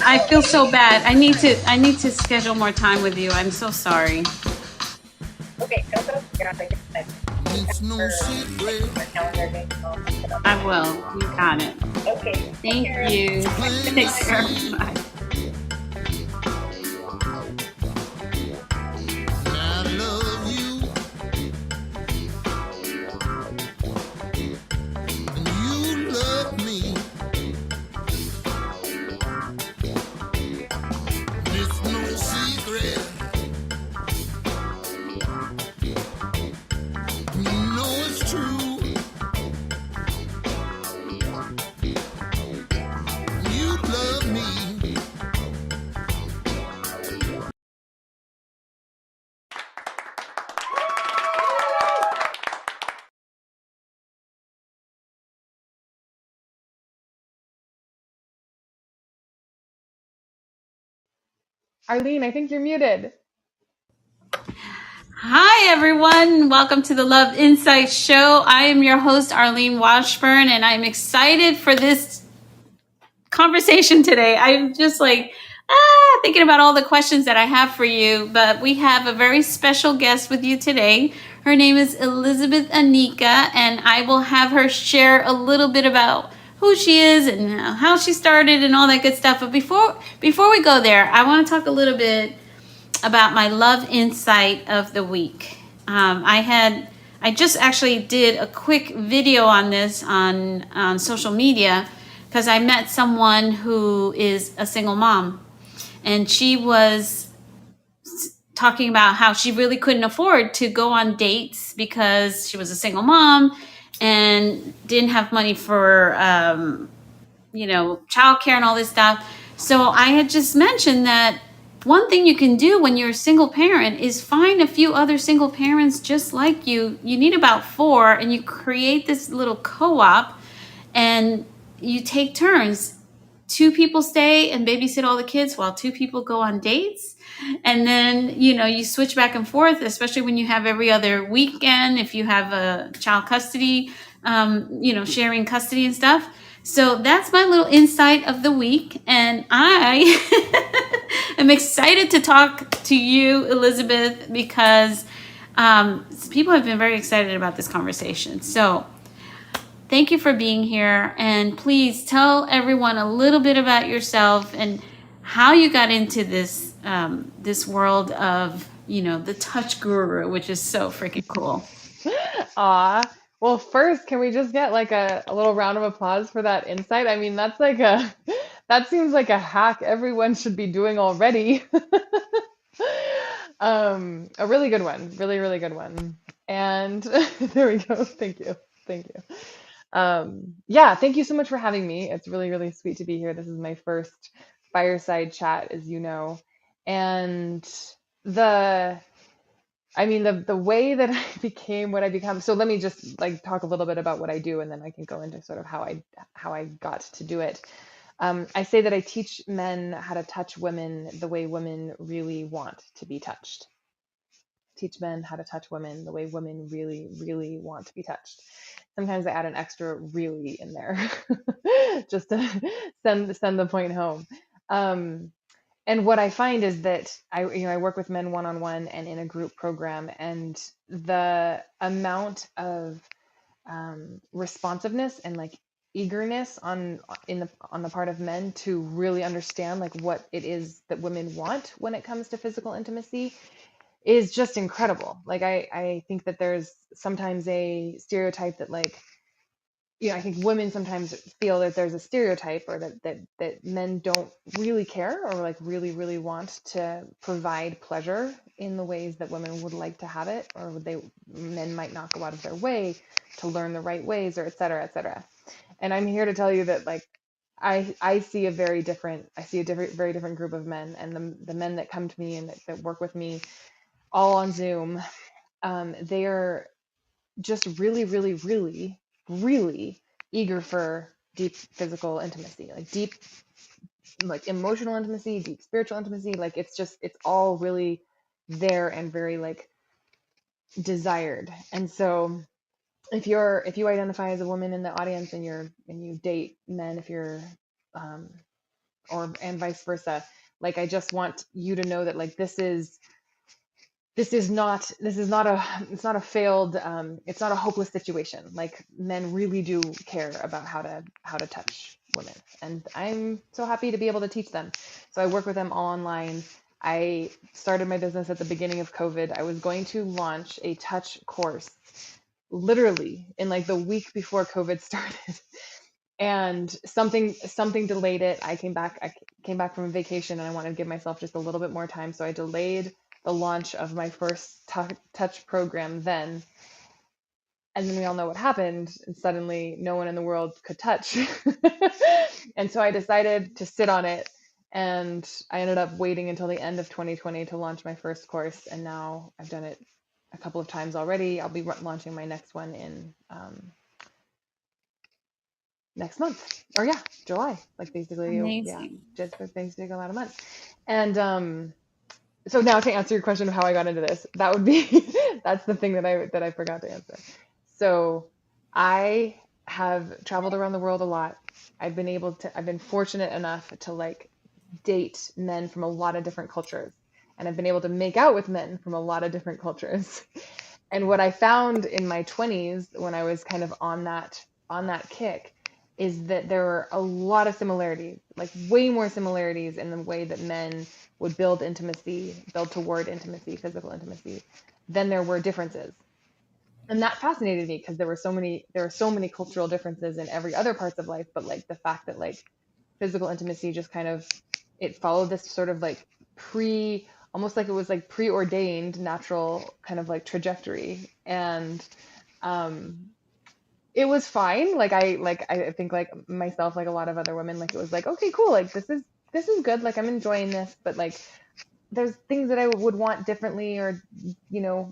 I feel so bad. I need to schedule more time with you. I'm so sorry. Okay, don't go. You're not like that. It's no Like secret. my calendar thing. I'll set up. I will. You got it. Okay, take Thank care. you. Plain to Take care. see. Bye. And I love you. And you love me. It's no secret. You know it's true. You love me. Arlene, I think you're muted. Hi, everyone. Welcome to the Love Insight Show. I am your host, Arlene Washburn, and I'm excited for this conversation today. I'm just like, thinking about all the questions that I have for you, but we have a very special guest with you today. Her name is Elizabeth Anika, and I will have her share a little bit about who she is and how she started and all that good stuff. But before we go there, I want to talk a little bit about my love insight of the week. I just actually did a quick video on this on social media because I met someone who is a single mom, and she was talking about how she really couldn't afford to go on dates because she was a single mom and didn't have money for childcare and all this stuff. So I had just mentioned that one thing you can do when you're a single parent is find a few other single parents just like you. You need about four, and you create this little co-op, and you take turns. Two people stay and babysit all the kids while two people go on dates. And then, you switch back and forth, especially when you have every other weekend, if you have a child custody, sharing custody and stuff. So that's my little insight of the week. And I am excited to talk to you, Elizabeth, because people have been very excited about this conversation. So thank you for being here. And please tell everyone a little bit about yourself and how you got into this world of, the touch guru, which is so freaking cool. Aw. Well, first, can we just get like a little round of applause for that insight? I mean, that's like that seems like a hack everyone should be doing already. A really good one. Really, really good one. And there we go. Thank you. Thank you. Yeah, thank you so much for having me. It's really, really sweet to be here. This is my first fireside chat, as you know. And the the way that I became what I become. So let me just like talk a little bit about what I do, and then I can go into sort of how I got to do it. I say that I teach men how to touch women the way women really want to be touched. Teach men how to touch women the way women really, really want to be touched. Sometimes I add an extra really in there just to send the point home. Um, and what I find is that I work with men one on one and in a group program, and the amount of responsiveness and like eagerness on the part of men to really understand like what it is that women want when it comes to physical intimacy is just incredible. Like I think that there's sometimes a stereotype that like I think women sometimes feel that there's a stereotype or that men don't really care or like really, really want to provide pleasure in the ways that women would like to have it, or men might not go out of their way to learn the right ways, or et cetera, et cetera. And I'm here to tell you that like I see a different very different group of men, and the men that come to me and that work with me all on Zoom, they are just really, really, really, really eager for deep physical intimacy, like deep, like emotional intimacy, deep spiritual intimacy. Like it's all really there and very like desired. And so if you identify as a woman in the audience and you date men, if you're um, and vice versa. Like, I just want you to know that, like, this is not a failed, it's not a hopeless situation. Like, men really do care about how to touch women, and I'm so happy to be able to teach them. So I work with them all online. I started my business at the beginning of COVID. I was going to launch a touch course literally in like the week before COVID started. And something delayed it. I came back from vacation, and I wanted to give myself just a little bit more time, so I delayed the launch of my first touch program then. And then we all know what happened, and suddenly no one in the world could touch. And so I decided to sit on it, and I ended up waiting until the end of 2020 to launch my first course, and now I've done it a couple of times already. I'll be launching my next one in next month, or yeah, July, like basically, yeah, Amazing. just basically about a month. And so now to answer your question of how I got into this, that would be that's the thing that I forgot to answer. So I have traveled around the world a lot. I've been fortunate enough to like date men from a lot of different cultures, and I've been able to make out with men from a lot of different cultures. And what I found in my 20s when I was kind of on that kick is that there were a lot of similarities, like way more similarities in the way that men would build toward intimacy, physical intimacy, than there were differences. And that fascinated me because there were so many cultural differences in every other parts of life, but like the fact that like physical intimacy just kind of, it followed this sort of like almost like it was like preordained natural kind of like trajectory. And um it was fine. I think like myself, like a lot of other women, like it was like, okay, cool, like this is good, like I'm enjoying this, but like there's things that I would want differently, or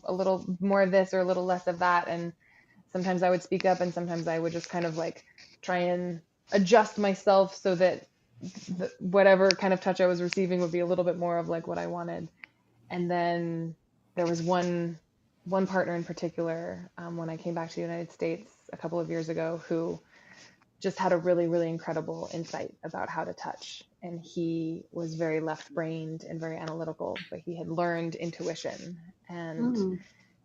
a little more of this or a little less of that. And sometimes I would speak up, and sometimes I would just kind of like try and adjust myself so that whatever kind of touch I was receiving would be a little bit more of like what I wanted. And then there was one partner in particular, when I came back to the United States a couple of years ago, who just had a really, really incredible insight about how to touch. And he was very left-brained and very analytical, but he had learned intuition, and Mm.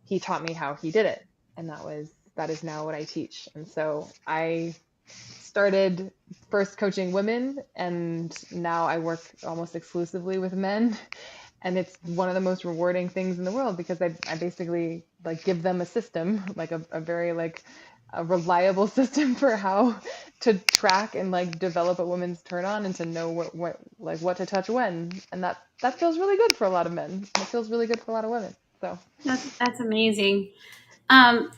he taught me how he did it. And that is now what I teach. And so I started first coaching women, and now I work almost exclusively with men. And it's one of the most rewarding things in the world, because I basically like give them a system, like a very like a reliable system for how to track and like develop a woman's turn on, and to know what to touch when. And that feels really good for a lot of men. It feels really good for a lot of women. So That's amazing. Um,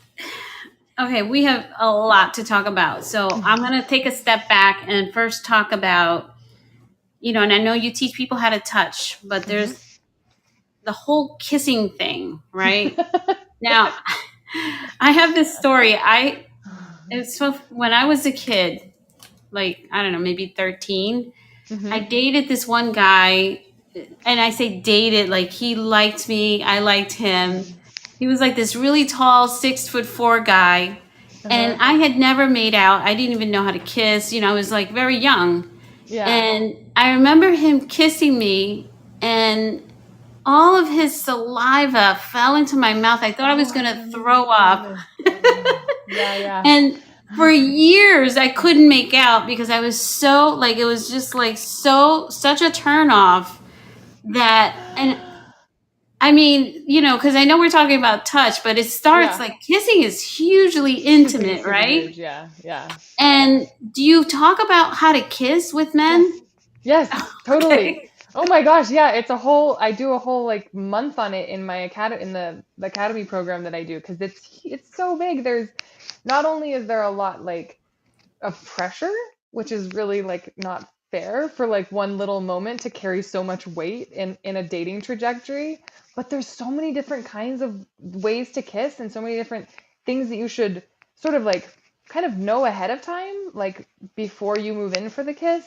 okay, we have a lot to talk about. So I'm going to take a step back and first talk about, and I know you teach people how to touch, but mhm. there's the whole kissing thing, right? Now, I have this story. It's so when I was a kid, like I don't know, maybe 13, I Mhm. dated this one guy, and I say dated like he liked me, I liked him. He was like this really tall, 6'4" guy, and Uh-huh. I had never made out. I didn't even know how to kiss. I was like very young, Yeah. and I remember him kissing me, and all of his saliva fell into my mouth. I thought I was Oh gonna my throw up. goodness. Yeah, yeah. And for years I couldn't make out because I was so like it was just like such a turn off that. And I mean, because I know we're talking about touch, but it starts Yeah. like kissing is hugely Kissing is intimate, super right? huge. Yeah, yeah. And do you talk about how to kiss with Yes. men? Yes, totally. Okay. Oh my gosh, yeah, I do a whole like month on it in my academy, in the academy program that I do, because it's so big. There's not only is there a lot like of pressure, which is really like not fair for like one little moment to carry so much weight in a dating trajectory, but there's so many different kinds of ways to kiss, and so many different things that you should sort of like kind of know ahead of time, like before you move in for the kiss.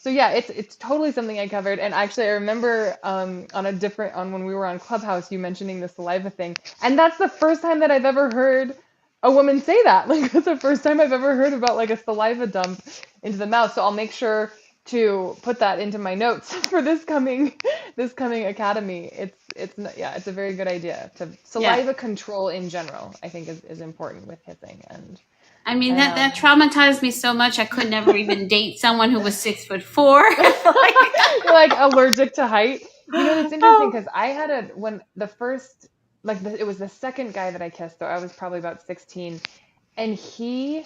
So yeah, it's totally something I covered. And actually I remember on when we were on Clubhouse, you mentioning the saliva thing, and that's the first time that I've ever heard a woman say that. Like, that's the first time I've ever heard about like a saliva dump into the mouth. So I'll make sure to put that into my notes for this coming academy. It's a very good idea. To Yeah. saliva control in general, I think is important with hissing. I mean, And that traumatized me so much I could never even date someone who was 6'4". Like, You're like allergic to height. That's interesting oh, because I had when the first, it was the second guy that I kissed, so I was probably about 16, and he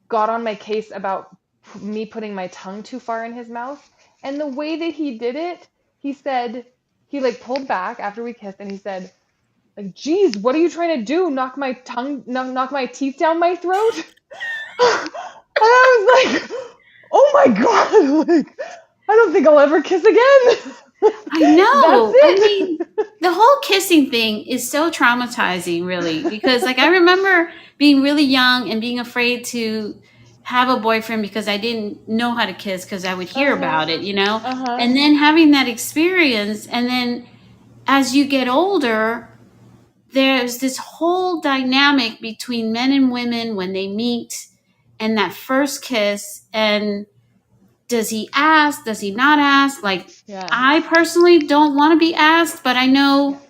got on my case about me putting my tongue too far in his mouth. And the way that he did it, he said, he like pulled back after we kissed and he said, like, geez, what are you trying to do? Knock my teeth down my throat? And I was like, oh my God, like, I don't think I'll ever kiss again. I That's know. I mean, it. the whole kissing thing is so traumatizing, really, because like I remember being really young and being afraid to have a boyfriend because I didn't know how to kiss because I would hear Uh-huh. about it, you know? Uh-huh. And then having that experience, and then as you get older, there's this whole dynamic between men and women when they meet and that first kiss, and does he ask, does he not ask? Like, Yeah. I personally don't want to be asked, but I Yeah. know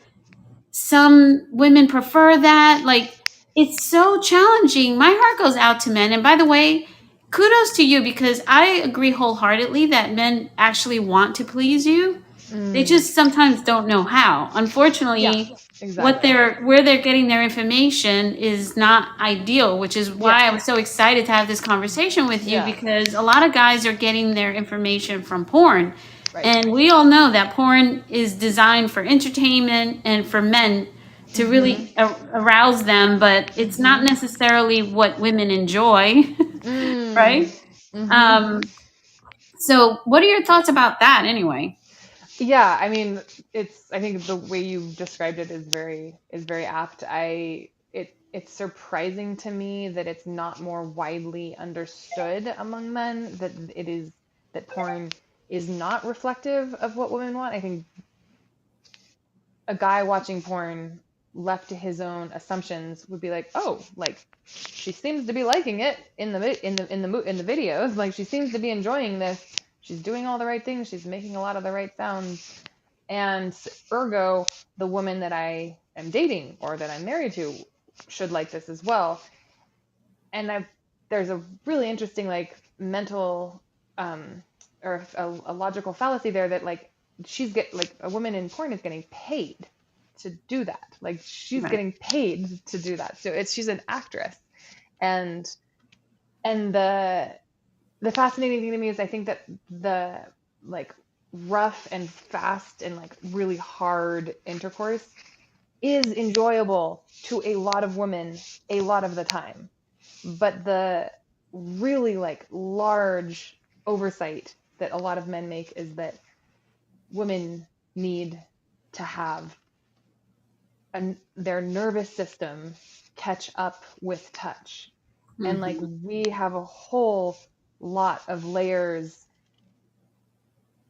some women prefer that. Like, it's so challenging. My heart goes out to men. And by the way, kudos to you, because I agree wholeheartedly that men actually want to please you. They Mm. just sometimes don't know how. Yeah, Unfortunately, exactly. where they're getting their information is not ideal, which is Yeah. why I was so excited to have this conversation with you, Yeah. because a lot of guys are getting their information from porn. Right. And we all know that porn is designed for entertainment and for men to Mm-hmm. really arouse them, but it's not Mm-hmm. necessarily what women enjoy, Mm. right? Mm-hmm. Um, so, what are your thoughts about that anyway? Yeah, I mean, I think the way you described it is very apt. It's surprising to me that it's not more widely understood among men that porn is not reflective of what women want. I think a guy watching porn left to his own assumptions would be like, "Oh, like she seems to be liking it in the videos. Like she seems to be enjoying this. She's doing all the right things. She's making a lot of the right sounds." And ergo, the woman that I am dating or that I'm married to should like this as well. And there's a really interesting like mental um, or a logical fallacy there that like a woman in porn is getting paid to do that. Like she's Right. getting paid to do that. So she's an actress. And the fascinating thing to me is I think that the like rough and fast and like really hard intercourse is enjoyable to a lot of women a lot of the time. But the really like large oversight that a lot of men make is that women need to have their nervous system catch up with touch. And like Mm-hmm. we have a whole lot of layers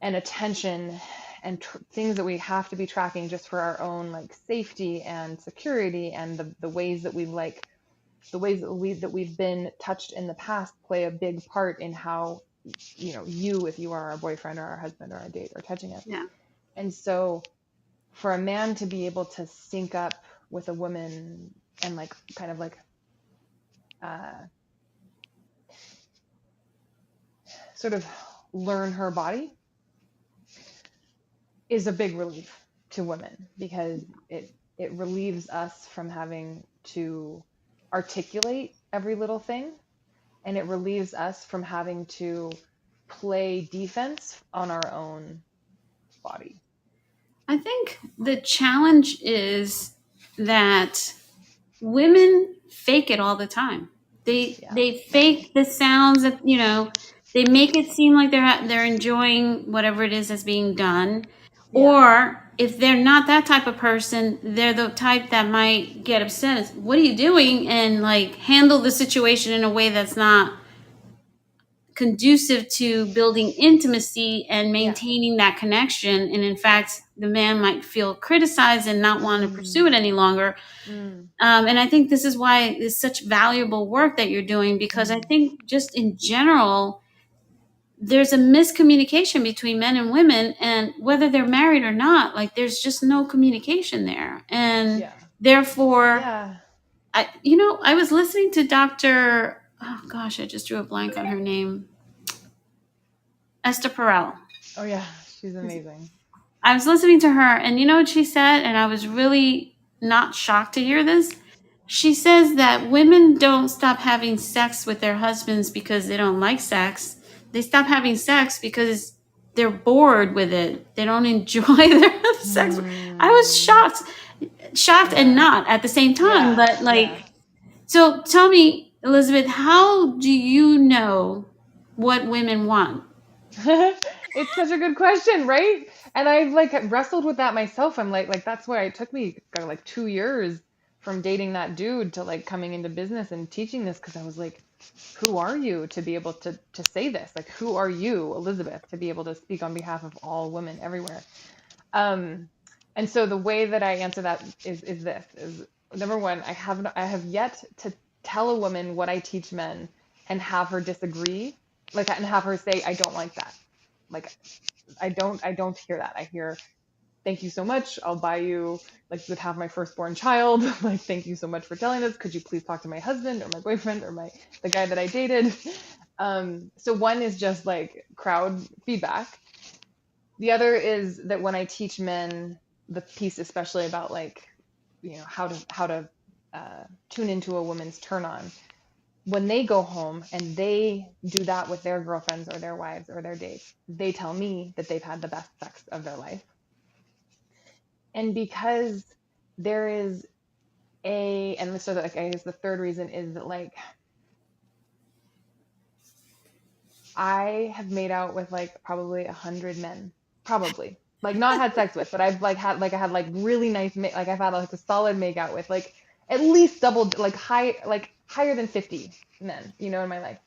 and attention and things that we have to be tracking just for our own like safety and security, and the ways that we like the ways that we've been touched in the past play a big part in how if you are our boyfriend or our husband or our date or touching us. Yeah. And so for a man to be able to sync up with a woman and like kind of like uh, sort of learn her body is a big relief to women, because it relieves us from having to articulate every little thing, and it relieves us from having to play defense on our own body. I think the challenge is that women fake it all the time. Yeah. They fake the sounds that, they make it seem like they're enjoying whatever it is that's being done. Yeah. Or if they're not that type of person, they're the type that might get upset. What are you doing? And like handle the situation in a way that's not conducive to building intimacy and Yeah. maintaining that connection. And in fact, the man might feel criticized and not want to pursue Mm, it any longer. mm, And I think this is why it's such valuable work that you're doing, because I mm, think just in general, there's a miscommunication between men and women, and whether they're married or not, like there's just no communication there. And Yeah. therefore, Yeah. I was listening to Dr. Oh gosh, I just drew a blank on her name. Esther Perel. Oh yeah, she's amazing. I was listening to her, and you know what she said? And I was really not shocked to hear this. She says that women don't stop having sex with their husbands because they don't like sex. They stop having sex because they're bored with it. They don't enjoy their sex. I was shocked and Yeah. not at the same time. Yeah. But like, Yeah. so tell me, Elizabeth, how do you know what women want? It's such a good question, right? And I've like wrestled with that myself. I'm like that's why it took me like 2 years from dating that dude to like coming into business and teaching this, because I was like, who are you to be able to say this? Like, who are you, Elizabeth, to be able to speak on behalf of all women everywhere? Um, and so the way that I answer that is this: is number one, I have yet to tell a woman what I teach men and have her disagree, like, and have her say, I don't like that. Like, I don't hear that. I hear, thank you so much. I'll buy you, like, would have my firstborn child. Like, thank you so much for telling us. Could you please talk to my husband or my boyfriend or the guy that I dated? So one is just like crowd feedback. The other is that when I teach men the piece, especially about like, how to tune into a woman's turn on, when they go home and they do that with their girlfriends or their wives or their dates, they tell me that they've had the best sex of their life. And because there is and so like, I guess the third reason is that like I have made out with like probably 100 men, probably like not had sex with, but I've like had like I had like really nice like I've had like a solid make out with like at least double like higher than 50 men, in my life.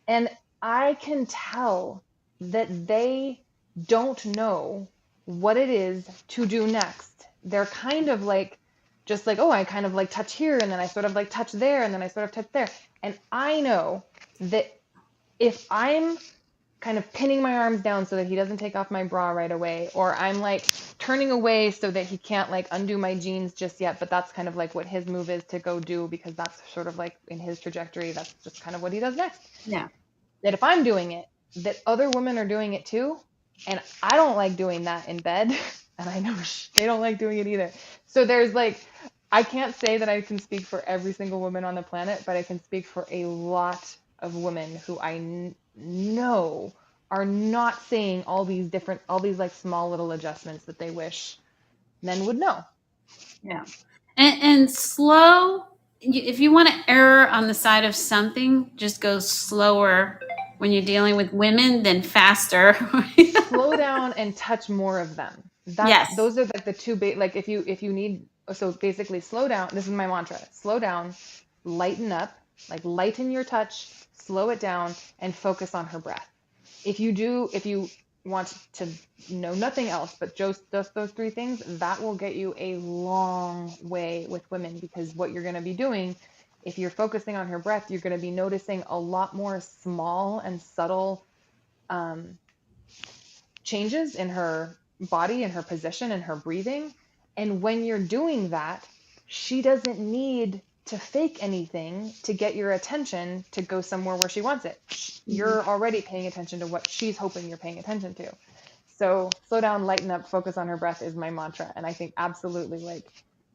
And I can tell that they don't know what it is to do next. They're kind of like, just like, oh, I kind of like touch here and then I sort of like touch there and then I sort of touch there. And I know that if I'm kind of pinning my arms down so that he doesn't take off my bra right away, or I'm like turning away so that he can't like undo my jeans just yet, but that's kind of like what his move is to go do, because that's sort of like in his trajectory, that's just kind of what he does next. Yeah. That if I'm doing it, that other women are doing it too, and I don't like doing that in bed, and I know they don't like doing it either. So there's like, I can't say that I can speak for every single woman on the planet, but I can speak for a lot of women who I know are not saying all these like small little adjustments that they wish men would know. Yeah. And slow, if you want to err on the side of something, just go slower when you're dealing with women than faster. Slow down and touch more of them. Yes. Those are like the two like if you need, so basically slow down. This is my mantra: slow down, lighten up, like lighten your touch, slow it down, and focus on her breath. If you want to know nothing else but just those three things, that will get you a long way with women, because what you're going to be doing, if you're focusing on her breath, you're going to be noticing a lot more small and subtle changes in her body and her position and her breathing. And when you're doing that, she doesn't need to fake anything to get your attention to go somewhere where she wants it. You're already paying attention to what she's hoping you're paying attention to. So slow down, lighten up, focus on her breath is my mantra. And I think absolutely, like,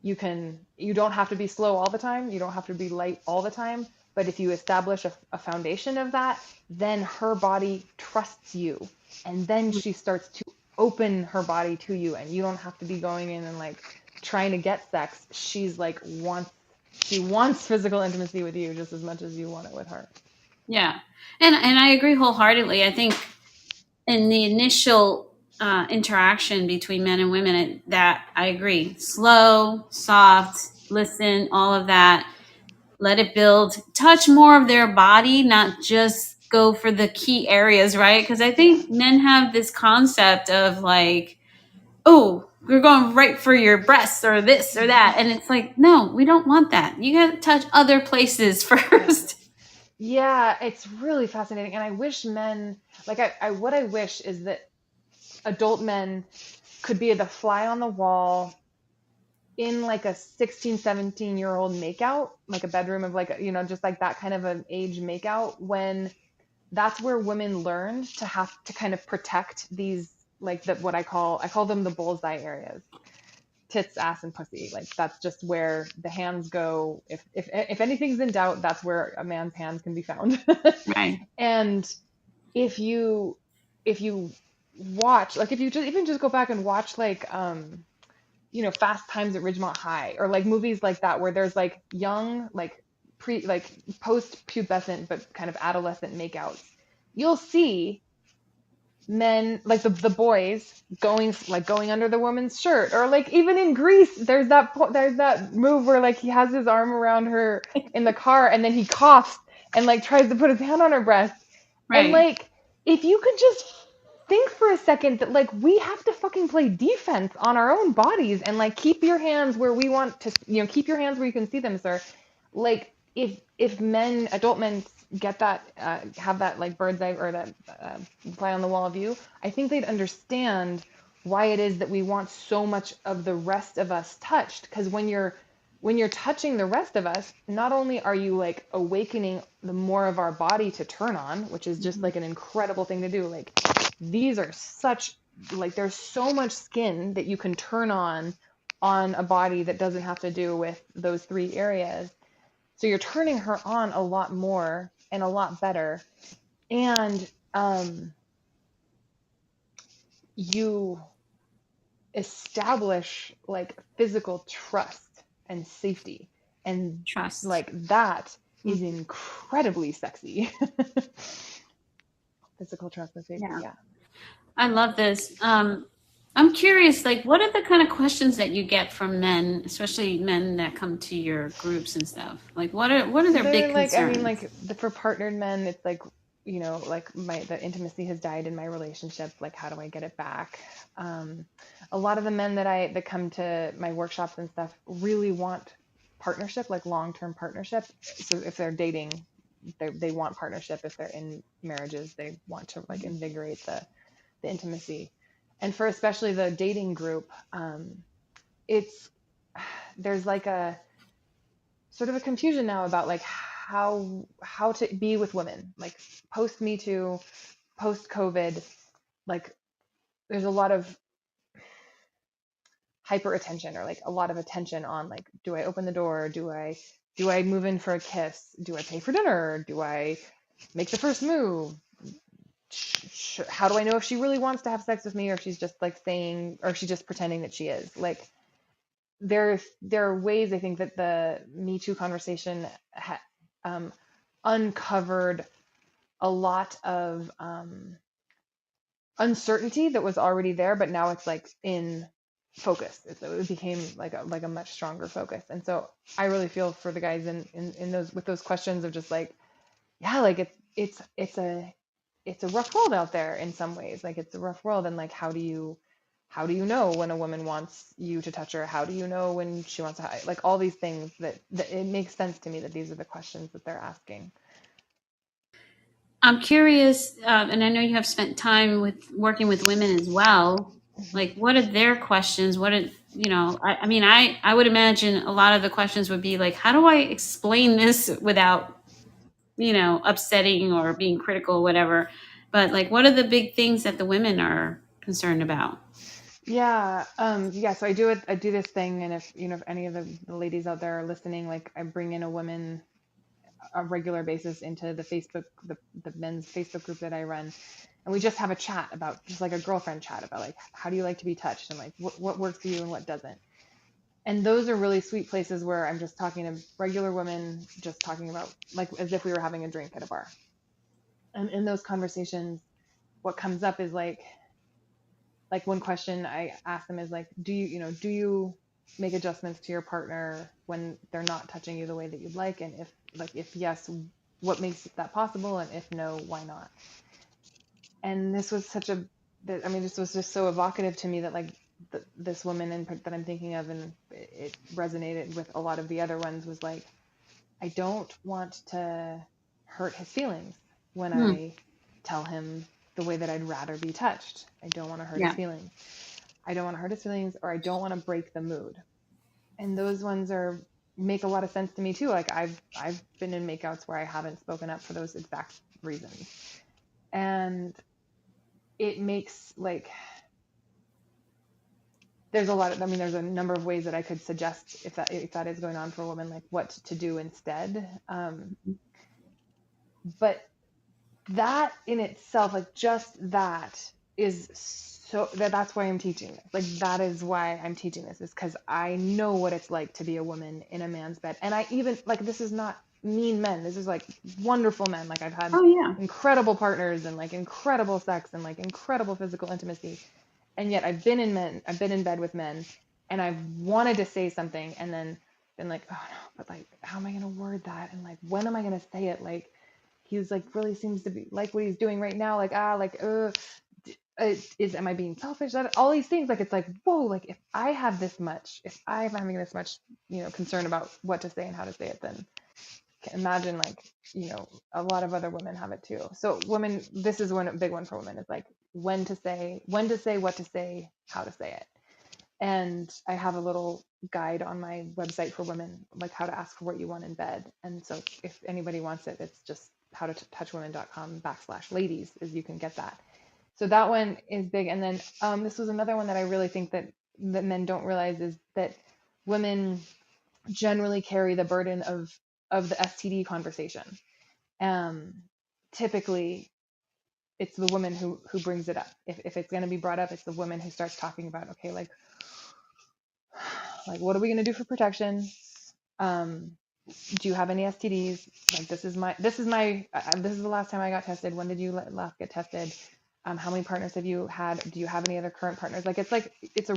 you don't have to be slow all the time. You don't have to be light all the time. But if you establish a foundation of that, then her body trusts you. And then she starts to open her body to you, and you don't have to be going in and like trying to get sex. She's like, she wants physical intimacy with you just as much as you want it with her. Yeah. And I agree wholeheartedly. I think in the initial interaction between men and women, that I agree. Slow, soft, listen, all of that. Let it build. Touch more of their body, not just go for the key areas, right? Because I think men have this concept of like, oh, we're going right for your breasts or this or that. And it's like, no, we don't want that. You got to touch other places first. Yeah, it's really fascinating. And I wish men, like, what I wish is that adult men could be the fly on the wall in like a 16, 17-year-old makeout, like a bedroom of like, just like that kind of an age makeout, when that's where women learned to have to kind of protect these, like, what I call them the bullseye areas: tits, ass, and pussy. Like, that's just where the hands go. If anything's in doubt, that's where a man's hands can be found. Right. And if you if you watch, like, if you just even just go back and watch, like, Fast Times at Ridgemont High, or like movies like that, where there's like young, like like post pubescent but kind of adolescent makeouts, you'll see men, like the boys going under the woman's shirt, or like even in Grease, there's that move where like he has his arm around her in the car, and then he coughs and like tries to put his hand on her breast. And Right. like, if you could just think for a second that like we have to fucking play defense on our own bodies, and like keep your hands where we want to, keep your hands where you can see them, sir. Like, if men, adult men, get that, have that like bird's eye, or that fly on the wall view, I think they'd understand why it is that we want so much of the rest of us touched. Because when you're touching the rest of us, not only are you like awakening the more of our body to turn on, which is just like an incredible thing to do. Like, these are such, like, there's so much skin that you can turn on a body that doesn't have to do with those three areas. So you're turning her on a lot more and a lot better. And you establish like physical trust and safety. And Trust. like, that is incredibly sexy. Physical trust and safety, Yeah. yeah. I love this. I'm curious, like, what are the kind of questions that you get from men, especially men that come to your groups and stuff? Like, what are their They're big like, I mean, concerns? like, for partnered men, it's like, like, the intimacy has died in my relationship. Like, how do I get it back? Um, a lot of the men that come to my workshops and stuff really want partnership, like long-term partnership. So if they're dating, they want partnership. If they're in marriages, they want to like invigorate the intimacy. And for especially the dating group, it's there's like a sort of a confusion now about like how to be with women, like post Me Too, post COVID. Like, there's a lot of hyper attention, or like a lot of attention on like, do I open the door, do I move in for a kiss, do I pay for dinner, do I make the first move, how do I know if she really wants to have sex with me, or if she's just like saying, or if she's just pretending that she is. Like, there are ways, I think, that the Me Too conversation um, uncovered a lot of uncertainty that was already there, but now it's like in focus. It became like a much stronger focus. And so I really feel for the guys in those, with those questions of just like, yeah, like it's a rough world out there in some ways. Like, it's a rough world, and like, how do you know when a woman wants you to touch her? How do you know when she wants to, like, all these things that it makes sense to me that these are the questions that they're asking. I'm curious, and I know you have spent time with working with women as well. Like, what are their questions? What are, I mean, I would imagine a lot of the questions would be like, how do I explain this without, upsetting or being critical, whatever. But like, what are the big things that the women are concerned about? Yeah, so I do this thing, and if any of the ladies out there are listening, like, I bring in a woman a regular basis into the men's Facebook group that I run, and we just have a chat about, just like a girlfriend chat about like, how do you like to be touched, and like what works for you and what doesn't. And those are really sweet places where I'm just talking to regular women, just talking about, like, as if we were having a drink at a bar. And in those conversations, what comes up is like one question I ask them is like, do you make adjustments to your partner when they're not touching you the way that you'd like? And if yes, what makes that possible? And if no, why not? And this was this was just so evocative to me that like this woman that I'm thinking of, and it resonated with a lot of the other ones, was like, I don't want to hurt his feelings when Hmm. I tell him the way that I'd rather be touched. I don't want to hurt his Yeah. feelings. I don't want to hurt his feelings, or I don't want to break the mood. And those ones are make a lot of sense to me too. Like I've been in makeouts where I haven't spoken up for those exact reasons. And it makes like there's a lot of, I mean, there's a number of ways that I could suggest if that is going on for a woman, like what to do instead. But that in itself, like just that is so that's why I'm teaching this. Like that is why I'm teaching this, is because I know what it's like to be a woman in a man's bed. And I even like, this is not mean men. This is like wonderful men. Like I've had Oh yeah. incredible partners and like incredible sex and like incredible physical intimacy. And yet I've been in bed with men, and I've wanted to say something and then been like, oh no, but like, how am I going to word that? And like, when am I going to say it? Like, he's like really seems to be like what he's doing right now. Like, am I being selfish? All these things, like, it's like, whoa, like if I'm having this much, concern about what to say and how to say it, then imagine like, a lot of other women have it too. So women, this is one big one for women, is like when to say, what to say, how to say it. And I have a little guide on my website for women, like how to ask for what you want in bed. And so if anybody wants it, it's just howtotouchwomen.com/ladies, is you can get that. So that one is big. And then this was another one that I really think that men don't realize, is that women generally carry the burden of the STD conversation. Typically, it's the woman who brings it up. If it's going to be brought up, it's the woman who starts talking about, okay, like what are we going to do for protection? Do you have any STDs? Like, this is the last time I got tested. When did you last get tested? How many partners have you had? Do you have any other current partners? It's a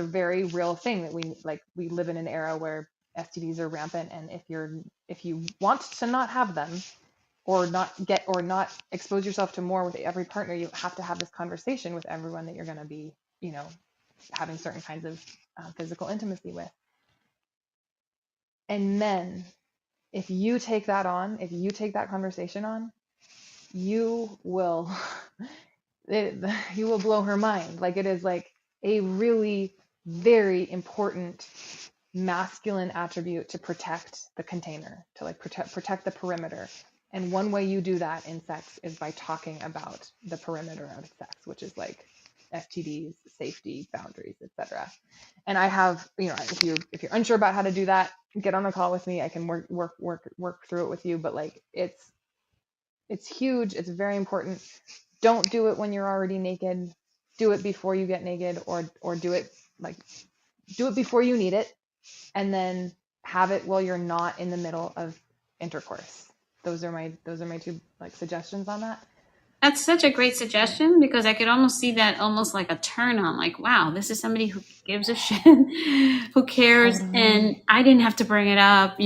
very real thing that we live in an era where STDs are rampant. And if you want to not have them, or not expose yourself to more with every partner, you have to have this conversation with everyone that you're going to be, having certain kinds of physical intimacy with. And men, if you take that conversation on, you will you will blow her mind. Like, it is like a really very important masculine attribute to protect the container, to like protect the perimeter. And one way you do that in sex is by talking about the perimeter of sex, which is like STDs, safety, boundaries, etc. And I have, if you're unsure about how to do that, get on a call with me. I can work through it with you. But like, it's huge. It's very important. Don't do it when you're already naked. Do it before you get naked, or do it before you need it, and then have it while you're not in the middle of intercourse. Those are my two like suggestions on that. That's such a great suggestion, because I could almost see that almost like a turn on, like, wow, this is somebody who gives a shit, who cares, Totally. and I didn't have to bring it up,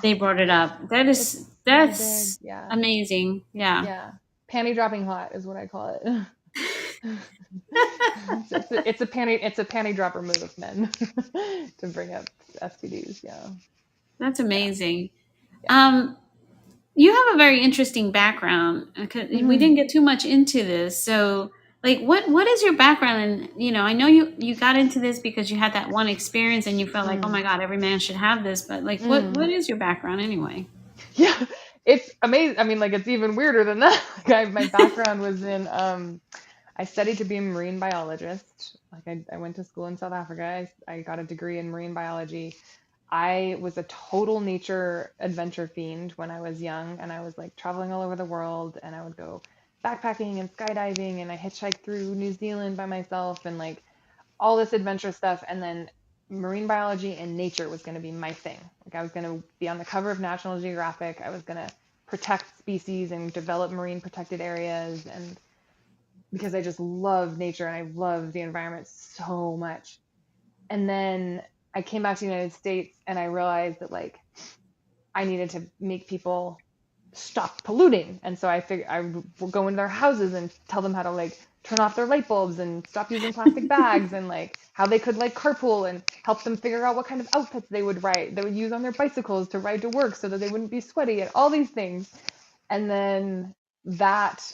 they brought it up. That's big. Yeah. amazing. Yeah. Yeah. Panty dropping hot is what I call it. It's a panty dropper move of men to bring up STDs. Yeah. That's amazing. Yeah. You have a very interesting background. We didn't get too much into this. So, like, what is your background? And, I know you got into this because you had that one experience and you felt like, oh my God, every man should have this. But like, what is your background anyway? Yeah, it's amazing. I mean, like, it's even weirder than that. Like, my background was in, I studied to be a marine biologist. Like, I went to school in South Africa. I got a degree in marine biology. I was a total nature adventure fiend when I was young, and I was like traveling all over the world, and I would go backpacking and skydiving, and I hitchhiked through New Zealand by myself, and like all this adventure stuff. And then marine biology and nature was going to be my thing. Like, I was going to be on the cover of National Geographic. I was going to protect species and develop marine protected areas, and because I just love nature and I love the environment so much. And then I came back to the United States, and I realized that like I needed to make people stop polluting. And so I figured I would go into their houses and tell them how to like turn off their light bulbs and stop using plastic bags, and like how they could like carpool and help them figure out what kind of outfits they would use on their bicycles to ride to work so that they wouldn't be sweaty, and all these things. And then that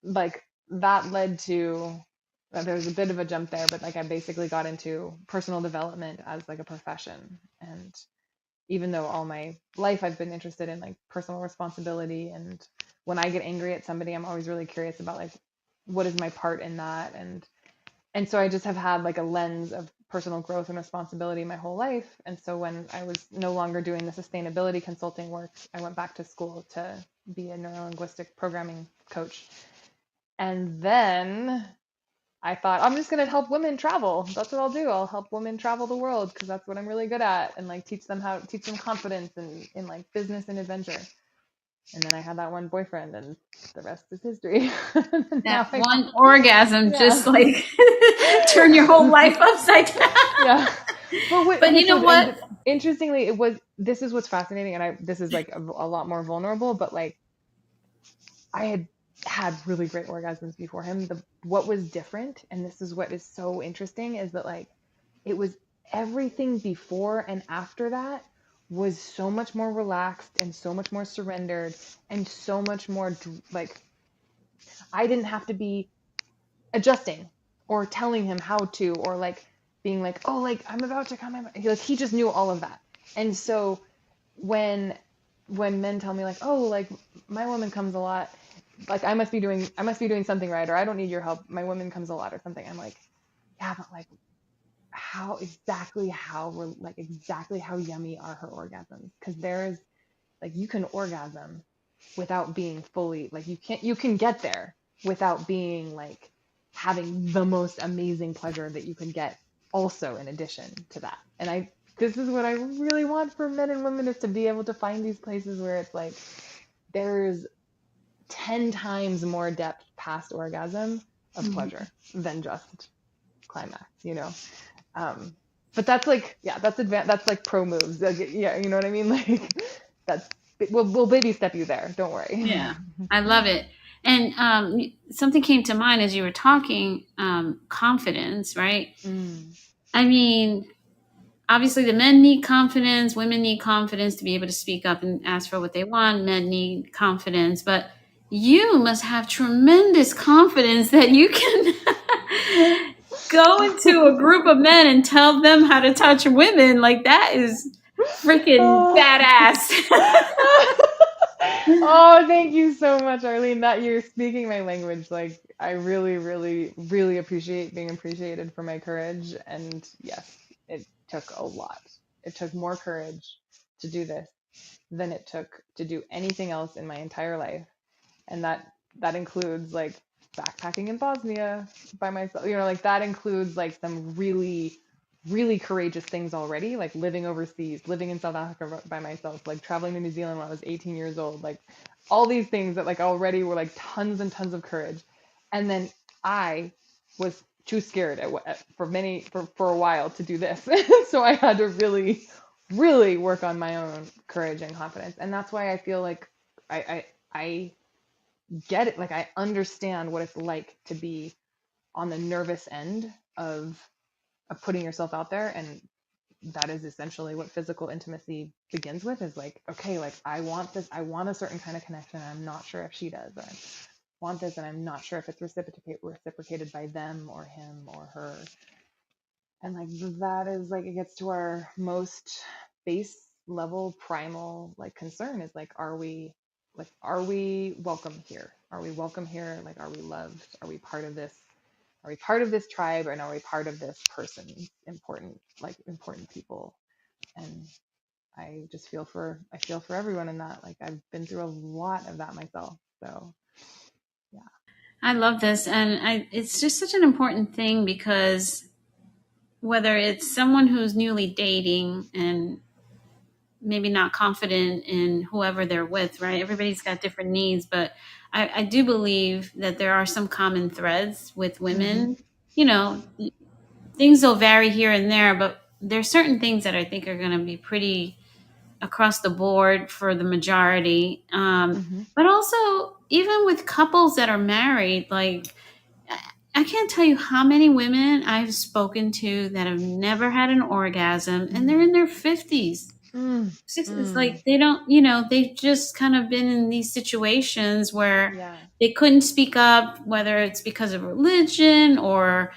like that led to there was a bit of a jump there, but like I basically got into personal development as like a profession. And even though all my life I've been interested in like personal responsibility, and when I get angry at somebody, I'm always really curious about like what is my part in that. And so I just have had like a lens of personal growth and responsibility my whole life. And so when I was no longer doing the sustainability consulting work, I went back to school to be a neurolinguistic programming coach. And then I thought, I'm just going to help women travel. That's what I'll do. I'll help women travel the world because that's what I'm really good at, and like teach them confidence and in like business and adventure. And then I had that one boyfriend, and the rest is history. That one orgasm just Yeah. like turn your whole life upside down. Yeah. But you know what? Interestingly, this is what's fascinating, and this is like a lot more vulnerable, but like I had really great orgasms before him. What was different, and this is what is so interesting, is that like it was everything before and after that was so much more relaxed and so much more surrendered and so much more like I didn't have to be adjusting or telling him how to, or like being like, oh, like I'm about to come. He just knew all of that. And so when men tell me like, oh, like my woman comes a lot, like I must be doing something right, or I don't need your help, my woman comes a lot or something. I'm like, yeah, but like exactly how yummy are her orgasms? Because there's like you can orgasm without being fully like you can get there without being like having the most amazing pleasure that you can get also in addition to that. And this is what I really want for men and women, is to be able to find these places where it's like there's 10 times more depth past orgasm of pleasure than just climax, you know. But that's like, yeah, that's like pro moves. Like, yeah, you know what I mean? Like that's we'll baby step you there. Don't worry. Yeah, I love it. And something came to mind as you were talking, confidence, right? I mean, obviously the men need confidence, women need confidence to be able to speak up and ask for what they want. Men need confidence, but you must have tremendous confidence that you can go into a group of men and tell them how to touch women. Like that is freaking badass. Oh, thank you so much, Arlene, that you're speaking my language. Like I really, really, really appreciate being appreciated for my courage. And yes, it took a lot. It took more courage to do this than it took to do anything else in my entire life. And that includes like backpacking in Bosnia by myself. You know, like that includes like some really, really courageous things already, like living overseas, living in South Africa by myself, like traveling to New Zealand when I was 18 years old, like all these things that like already were like tons and tons of courage. And then I was too scared for a while to do this. So I had to really, really work on my own courage and confidence. And that's why I feel like I get it. Like I understand what it's like to be on the nervous end of putting yourself out there. And that is essentially what physical intimacy begins with, is like, okay, like I want this, I want a certain kind of connection, and I'm not sure if she does, or I want this and I'm not sure if it's reciprocated by them or him or her. And like that is like, it gets to our most base level primal like concern, is like, are we welcome here? Are we welcome here? Like, are we loved? Are we part of this? Are we part of this tribe, and are we part of this person? Important people. And I feel for everyone in that. Like I've been through a lot of that myself. So yeah. I love this. And it's just such an important thing, because whether it's someone who's newly dating and maybe not confident in whoever they're with, right? Everybody's got different needs, but I do believe that there are some common threads with women. You know, things will vary here and there, but there's certain things that I think are going to be pretty across the board for the majority. Hmm. But also, even with couples that are married, like, I can't tell you how many women I've spoken to that have never had an orgasm and they're in their 50s. Mm. It's Mm. like they don't, they've just kind of been in these situations where Yeah. they couldn't speak up, whether it's because of religion or,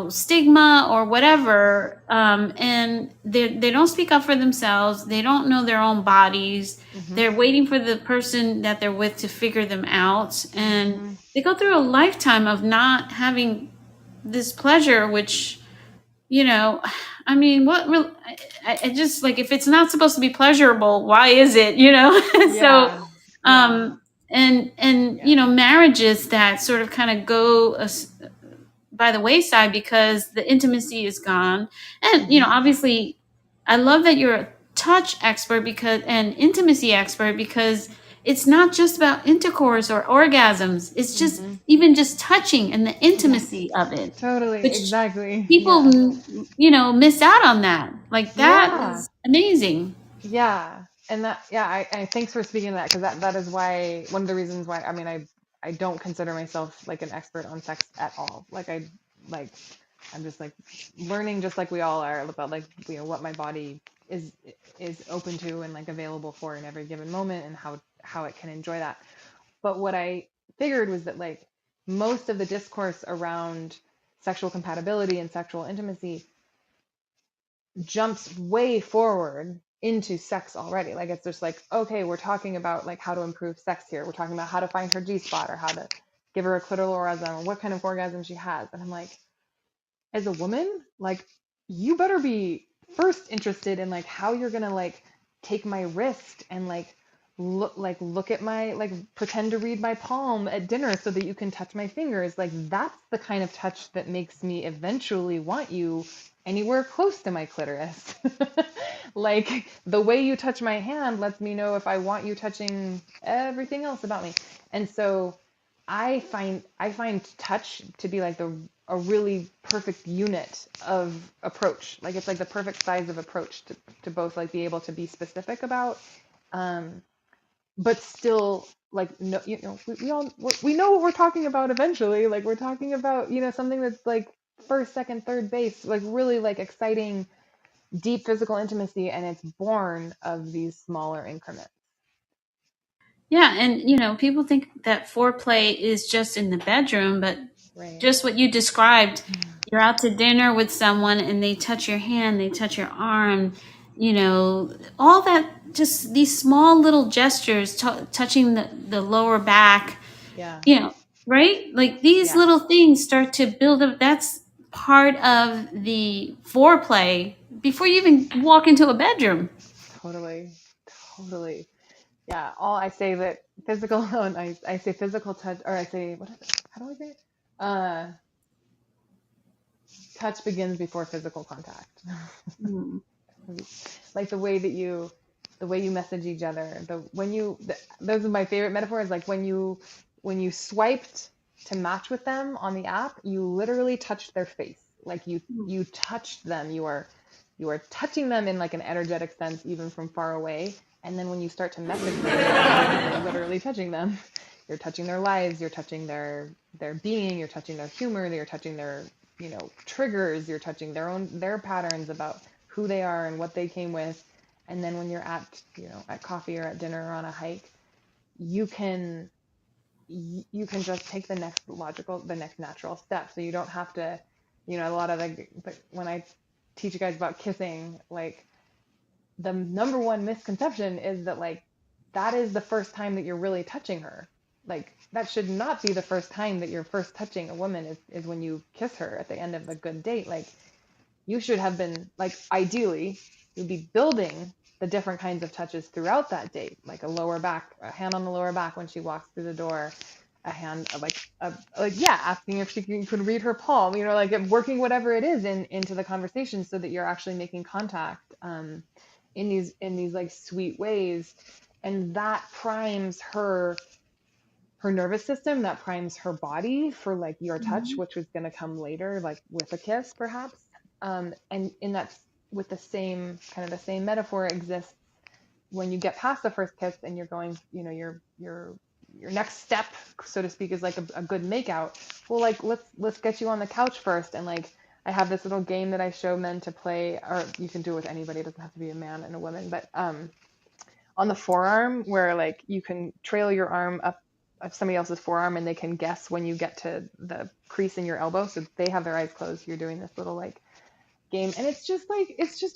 stigma or whatever. And they don't speak up for themselves. They don't know their own bodies. Hmm. They're waiting for the person that they're with to figure them out. And Hmm. they go through a lifetime of not having this pleasure, which, you know, I mean, what real? I just like if it's not supposed to be pleasurable, why is it? So, Yeah. Yeah. um, and Yeah. marriages that sort of kind of go by the wayside because the intimacy is gone, and Hmm. obviously, I love that you're a touch expert because and intimacy expert because it's not just about intercourse or orgasms. It's just Hmm. even just touching and the Yes. intimacy of it, Totally. which Exactly. people Yeah. miss out on that. Like that Yeah. is amazing. Yeah. And that, yeah, I thanks for speaking to that because that is why one of the reasons why I mean I don't consider myself like an expert on sex at all. Like I'm just like learning just like we all are about like what my body is is open to and like available for in every given moment and how it can enjoy that. But what I figured was that like most of the discourse around sexual compatibility and sexual intimacy jumps way forward into sex already. Like it's just like, okay, we're talking about like how to improve sex here. We're talking about how to find her G spot or how to give her a clitoral orgasm or what kind of orgasm she has. And I'm like, as a woman, like you better be first interested in like how you're gonna like take my wrist and look at my like pretend to read my palm at dinner so that you can touch my fingers. Like that's the kind of touch that makes me eventually want you anywhere close to my clitoris. Like the way you touch my hand lets me know if I want you touching everything else about me. And so I find touch to be like the a really perfect unit of approach. Like it's like the perfect size of approach to both like be able to be specific about, um, but still like no, we know what we're talking about eventually. Like we're talking about something that's like first, second, third base, like really like exciting, deep physical intimacy, and it's born of these smaller increments. Yeah, and people think that foreplay is just in the bedroom, but Right. just what you described, you're out to dinner with someone and they touch your hand, they touch your arm, all that, just these small little gestures, touching the lower back, Yeah. right? Like these Yeah. little things start to build up. That's part of the foreplay before you even walk into a bedroom. Totally. Totally. Yeah, all I say that physical, and I say physical touch, or I say, what is it? How do I say it? Uh, Touch begins before physical contact. Mm. Like the way you message each other, those are my favorite metaphors. Like when you swiped to match with them on the app, you literally touched their face. Like you touched them. You are touching them in like an energetic sense, even from far away. And then when you start to message them, you're literally touching them. You're touching their lives. You're touching their being. You're touching their humor. You're touching their triggers. You're touching their patterns about who they are and what they came with. And then when you're at coffee or at dinner or on a hike, you can just take the next natural step. So you don't have to, a lot of when I teach you guys about kissing, like the number one misconception is that like that is the first time that you're really touching her. Like that should not be the first time that you're first touching a woman is when you kiss her at the end of a good date. Like you should have been like ideally you'd be building the different kinds of touches throughout that date, like a hand on the lower back when she walks through the door, a hand like yeah, asking if she could read her palm, like working whatever it is into the conversation so that you're actually making contact, in these like sweet ways, and that primes her nervous system, that primes her body for like your touch, which was going to come later, like with a kiss perhaps. And in that, with the same kind of the same metaphor exists when you get past the first kiss and you're going, you know, your next step, so to speak, is like a good makeout. Well, like let's get you on the couch first, and like I have this little game that I show men to play, or you can do it with anybody. It doesn't have to be a man and a woman, but on the forearm, where like you can trail your arm up somebody else's forearm and they can guess when you get to the crease in your elbow. So they have their eyes closed. You're doing this little like game, and it's just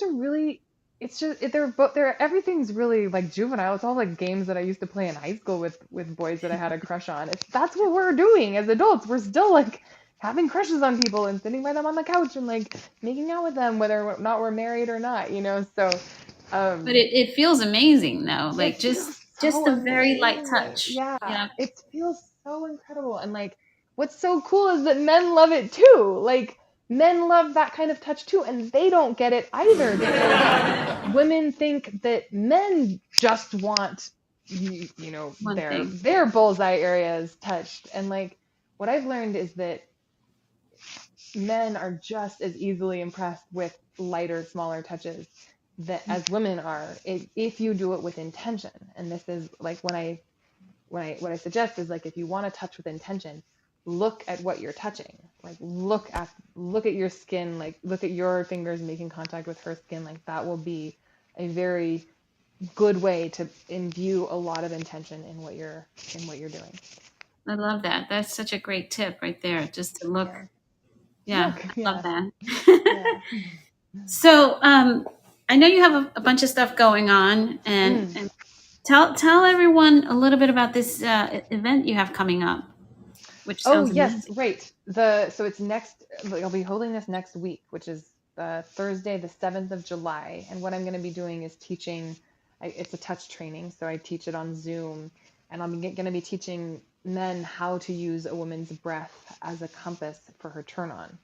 a really, they're everything's really like juvenile. It's all like games that I used to play in high school with boys that I had a crush on. That's what we're doing as adults. We're still like having crushes on people and sitting by them on the couch and like making out with them, whether or not we're married or not, you know. So But it feels amazing though. Like it just feels so a very light amazing. touch. Yeah, Yeah. it feels so incredible. And like, what's so cool is that men love it too. Like, men love that kind of touch too, and they don't get it either because women think that men just want you know One thing. their bullseye areas touched. And like, what I've learned is that men are just as easily impressed with lighter, smaller touches that as women are, if you do it with intention. And this is like what I suggest is like, if you want to touch with intention, look at what you're touching. Like look at your skin, like look at your fingers making contact with her skin. Like that will be a very good way to imbue a lot of intention in what you're doing. I love that. That's such a great tip right there. Just to look. Yeah, Look, I love yeah. that. Yeah. So I know you have a bunch of stuff going on, and tell everyone a little bit about this event you have coming up, which Oh sounds yes, amazing. right. So it's next. Like, I'll be holding this next week, which is Thursday, the 7th of July. And what I'm going to be doing is teaching. It's a touch training, so I teach it on Zoom, and I'm going to be teaching men how to use a woman's breath as a compass for her turn on.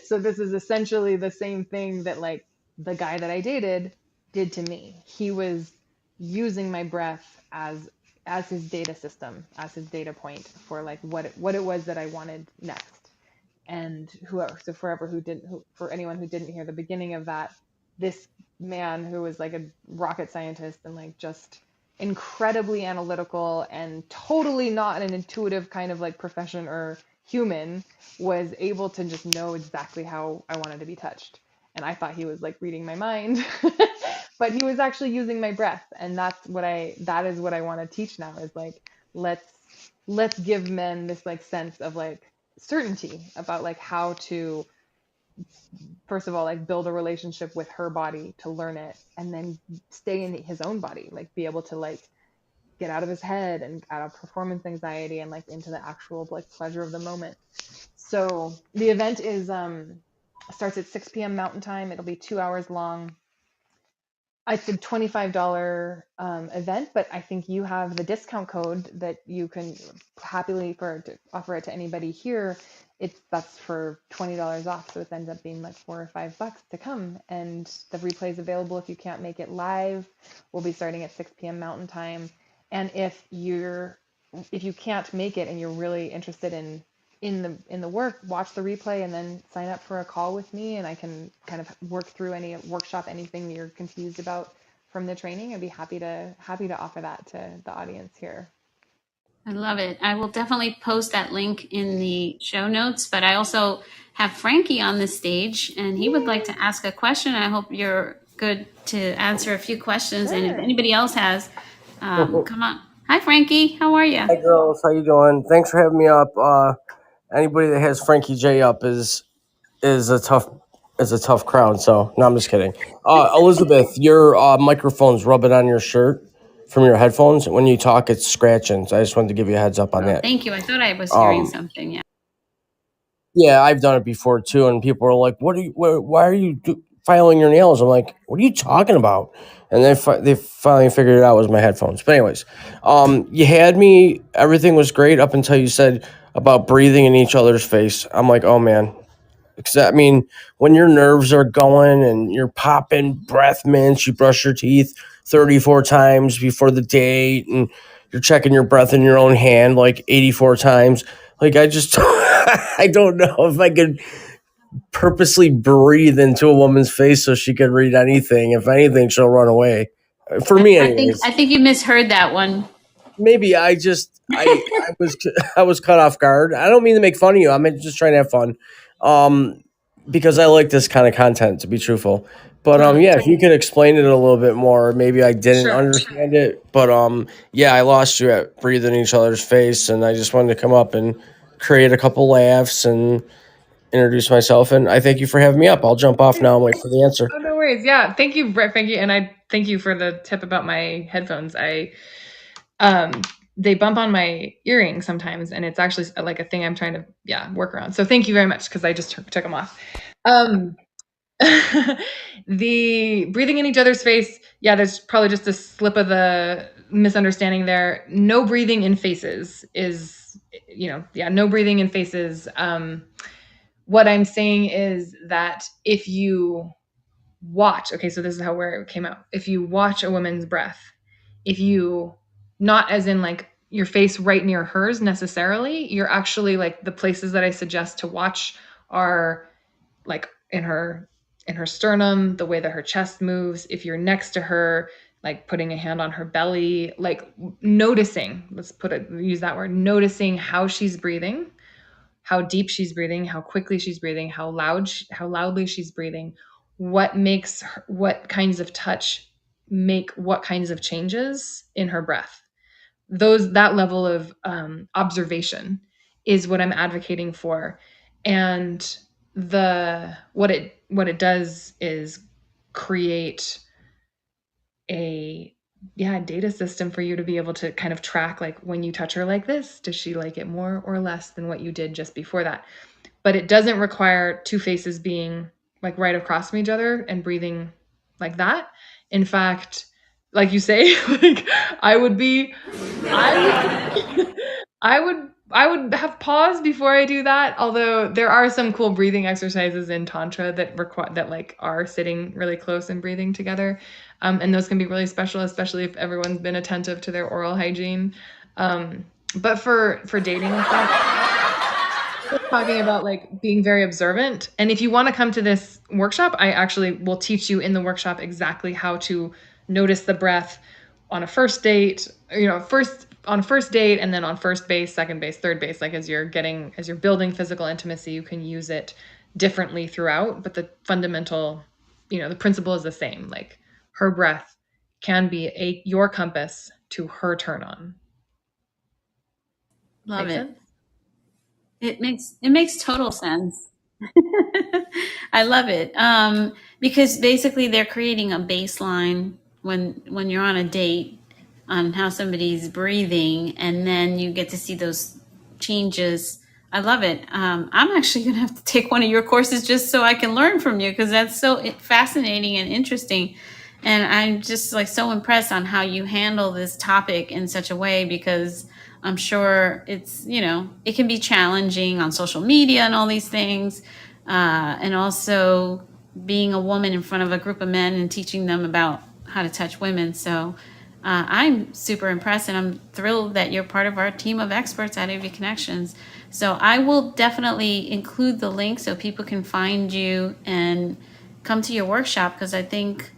So this is essentially the same thing that like the guy that I dated did to me. He was using my breath as his data system, as his data point for like what it was that I wanted next. And for anyone who didn't hear the beginning of that, this man who was like a rocket scientist and like just incredibly analytical and totally not an intuitive kind of like profession or human was able to just know exactly how I wanted to be touched. And I thought he was like reading my mind, but he was actually using my breath. And that is what I want to teach now, is like, let's give men this like sense of like certainty about like how to, first of all, like build a relationship with her body, to learn it, and then stay in his own body, like be able to like get out of his head and out of performance anxiety and like into the actual like pleasure of the moment. So the event is starts at 6 p.m. Mountain Time. It'll be 2 hours long. It's a $25 event, but I think you have the discount code that you can happily offer it to anybody here. That's for $20 off, so it ends up being like $4 or $5 to come. And the replay is available if you can't make it live. We'll be starting at 6 p.m. Mountain Time. And if you can't make it and you're really interested in the work, watch the replay and then sign up for a call with me, and I can kind of workshop anything you're confused about from the training. I'd be happy to offer that to the audience here. I love it. I will definitely post that link in the show notes, but I also have Frankie on the stage, and he would like to ask a question. I hope you're good to answer a few questions. And if Sure. anybody else has, come on. Hi, Frankie. How are you? Hi, girls. How you doing? Thanks for having me up. Anybody that has Frankie J up is a tough crowd. So no, I'm just kidding. Elizabeth, your microphone's rubbing on your shirt from your headphones. When you talk, it's scratching. So I just wanted to give you a heads up on that. Thank you. I thought I was hearing something. Yeah. Yeah, I've done it before too, and people are like, why are you filing your nails?" I'm like, "What are you talking about?" And they finally figured it out, was my headphones. But anyways, you had me. Everything was great up until you said about breathing in each other's face. I'm like, oh man, because I mean, when your nerves are going and you're popping breath mints, you brush your teeth 34 times before the date, and you're checking your breath in your own hand like 84 times. Like, I just, I don't know if I could purposely breathe into a woman's face so she could read anything. If anything, she'll run away. For me, anyways. I think you misheard that one. Maybe I was cut off guard. I don't mean to make fun of you. I'm just trying to have fun. Because I like this kind of content, to be truthful. But yeah, if you could explain it a little bit more, maybe I didn't Sure. understand it. But yeah, I lost you at breathing in each other's face, and I just wanted to come up and create a couple laughs and introduce myself. And I thank you for having me up. I'll jump off now and wait for the answer. Oh, no worries. Yeah. Thank you, Brett, Frankie. And I thank you for the tip about my headphones. They bump on my earring sometimes, and it's actually like a thing I'm trying to, work around. So thank you very much, because I just took them off. The breathing in each other's face. Yeah, there's probably just a slip of the misunderstanding there. No breathing in faces is, no breathing in faces. What I'm saying is that if you watch, okay, so this is where it came out. If you watch a woman's breath, if you, not as in like your face right near hers necessarily, you're actually like, the places that I suggest to watch are like in her sternum, the way that her chest moves. If you're next to her, like putting a hand on her belly, like noticing, use that word, noticing how she's breathing, how deep she's breathing, how quickly she's breathing, how loudly she's breathing, what kinds of touch make what kinds of changes in her breath. That level of observation is what I'm advocating for. And what it does is create a data system for you to be able to kind of track, like, when you touch her like this, does she like it more or less than what you did just before that? But it doesn't require two faces being like right across from each other and breathing like that. In fact, like you say, like I would have pause before I do that. Although there are some cool breathing exercises in Tantra that like are sitting really close and breathing together. And those can be really special, especially if everyone's been attentive to their oral hygiene. But for dating and stuff, we're talking about like being very observant. And if you want to come to this workshop, I actually will teach you in the workshop exactly how to notice the breath on a first date, on first date, and then on first base, second base, third base. Like as you're building physical intimacy, you can use it differently throughout, but the fundamental, the principle is the same. Like her breath can be your compass to her turn on. Love Make it. sense? It makes total sense. I love it. Because basically they're creating a baseline when you're on a date on how somebody's breathing, and then you get to see those changes. I love it. I'm actually going to have to take one of your courses just so I can learn from you, because that's so fascinating and interesting. And I'm just like so impressed on how you handle this topic in such a way, because I'm sure it's, it can be challenging on social media and all these things. And also being a woman in front of a group of men and teaching them about how to touch women. So I'm super impressed, and I'm thrilled that you're part of our team of experts at AV Connections. So I will definitely include the link so people can find you and come to your workshop, because I think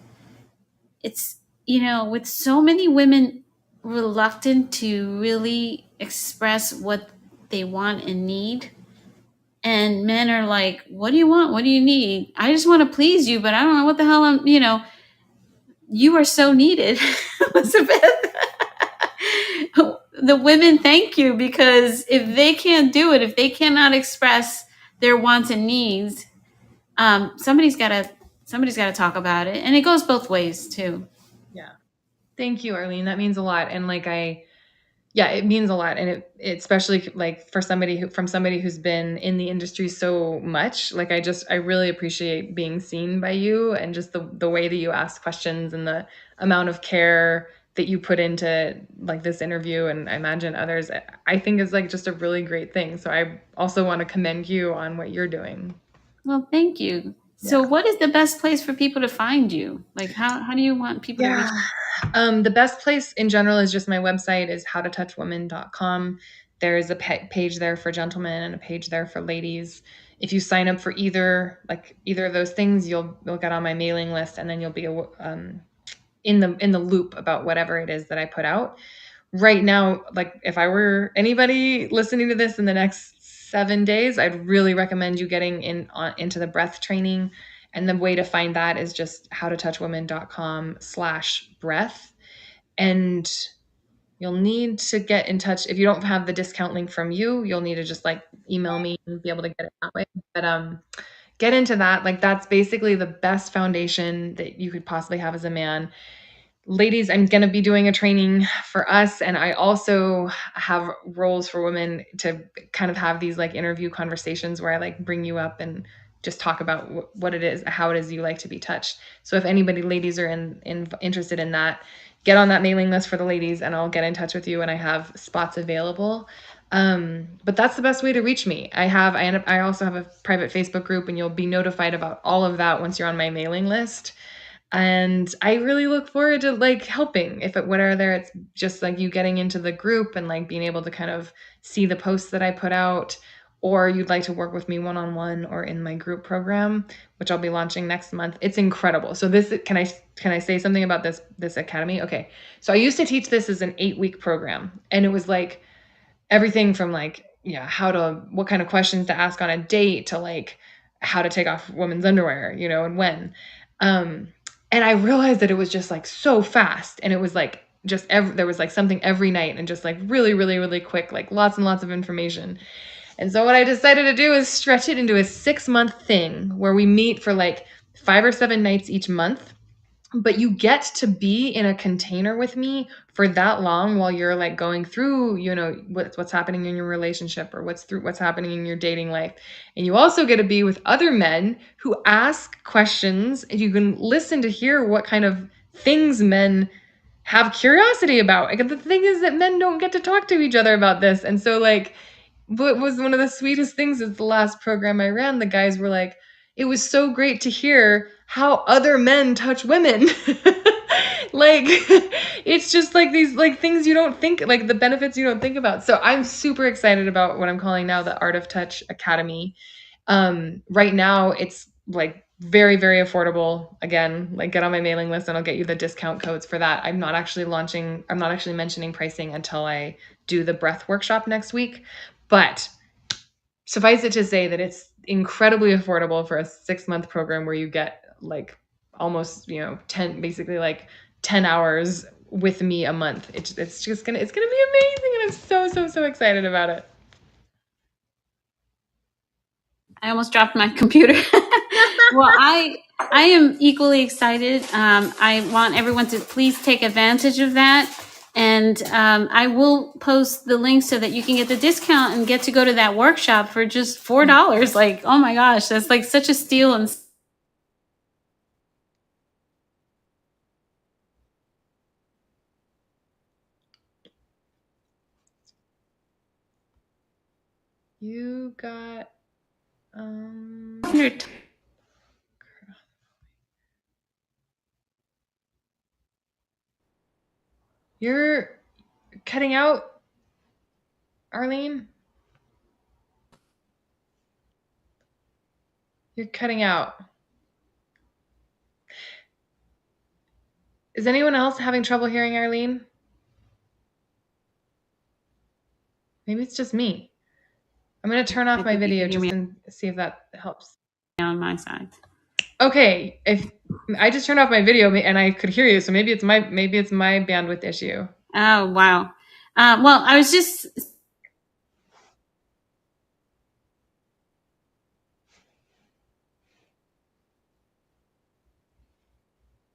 it's, with so many women reluctant to really express what they want and need, and men are like, what do you want? What do you need? I just want to please you, but I don't know what the hell I'm, you are so needed, Elizabeth. The women thank you, because if they can't do it, if they cannot express their wants and needs, somebody's got to talk about it. And it goes both ways too. Yeah. Thank you, Arlene. That means a lot. And like it means a lot. And it especially like from somebody who's been in the industry so much, like I really appreciate being seen by you, and just the way that you ask questions and the amount of care that you put into like this interview, and I imagine others, I think is like just a really great thing. So I also want to commend you on what you're doing. Well, thank you. So what is the best place for people to find you? Like how do you want people to reach? The best place in general is just my website is howtotouchwomen.com. There's a page there for gentlemen and a page there for ladies. If you sign up for either of those things, you'll get on my mailing list, and then you'll be in the loop about whatever it is that I put out. Right now, like if I were anybody listening to this in the next 7 days, I'd really recommend you getting into the breath training. And the way to find that is just howtotouchwomen.com/breath. And you'll need to get in touch. If you don't have the discount link from you'll need to just like email me and be able to get it that way. But get into that. Like that's basically the best foundation that you could possibly have as a man. Ladies, I'm going to be doing a training for us, and I also have roles for women to kind of have these like interview conversations where I like bring you up and just talk about what it is, how it is you like to be touched. So if anybody, ladies, are interested in that, get on that mailing list for the ladies, and I'll get in touch with you, and I have spots available. But that's the best way to reach me. I also have a private Facebook group, and you'll be notified about all of that once you're on my mailing list. And I really look forward to like helping. Whether it's just like you getting into the group and like being able to kind of see the posts that I put out, or you'd like to work with me one-on-one or in my group program, which I'll be launching next month. It's incredible. So can I say something about this academy? Okay. So I used to teach this as an 8-week program, and it was like everything from like, what kind of questions to ask on a date to like how to take off women's underwear, and when. And I realized that it was just like so fast, and it was like there was like something every night, and just like really, really, really quick, like lots and lots of information. And so what I decided to do is stretch it into a 6-month thing where we meet for like 5 or 7 nights each month. But you get to be in a container with me for that long while you're like going through, what's happening in your relationship or what's happening in your dating life. And you also get to be with other men who ask questions, and you can listen to hear what kind of things men have curiosity about. Like, the thing is that men don't get to talk to each other about this. And so like, what was one of the sweetest things is the last program I ran, the guys were like, it was so great to hear how other men touch women. Like, it's just like these like things you don't think, like the benefits you don't think about. So I'm super excited about what I'm calling now the Art of Touch Academy. Right now it's like very, very affordable. Again, like get on my mailing list and I'll get you the discount codes for that. I'm not actually mentioning pricing until I do the breath workshop next week. But suffice it to say that it's incredibly affordable for a 6-month program where you get like almost 10 hours with me a month. It's gonna be amazing, and I'm so excited about it. I almost dropped my computer. Well, I am equally excited. I want everyone to please take advantage of that. And I will post the link so that you can get the discount and get to go to that workshop for just $4. Like, oh my gosh, that's like such a steal. And You got You're cutting out, Arlene. You're cutting out. Is anyone else having trouble hearing Arlene? Maybe it's just me. I'm going to turn off my video just and see if that helps. On my side. Okay, if I just turned off my video and I could hear you, so maybe it's my bandwidth issue. Oh, wow. Well, I was just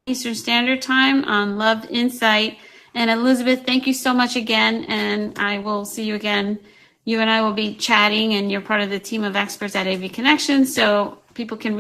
Eastern Standard Time on Love Insight. And Elizabeth, thank you so much again, and I will see you again. You and I will be chatting, and you're part of the team of experts at AV Connection, so people can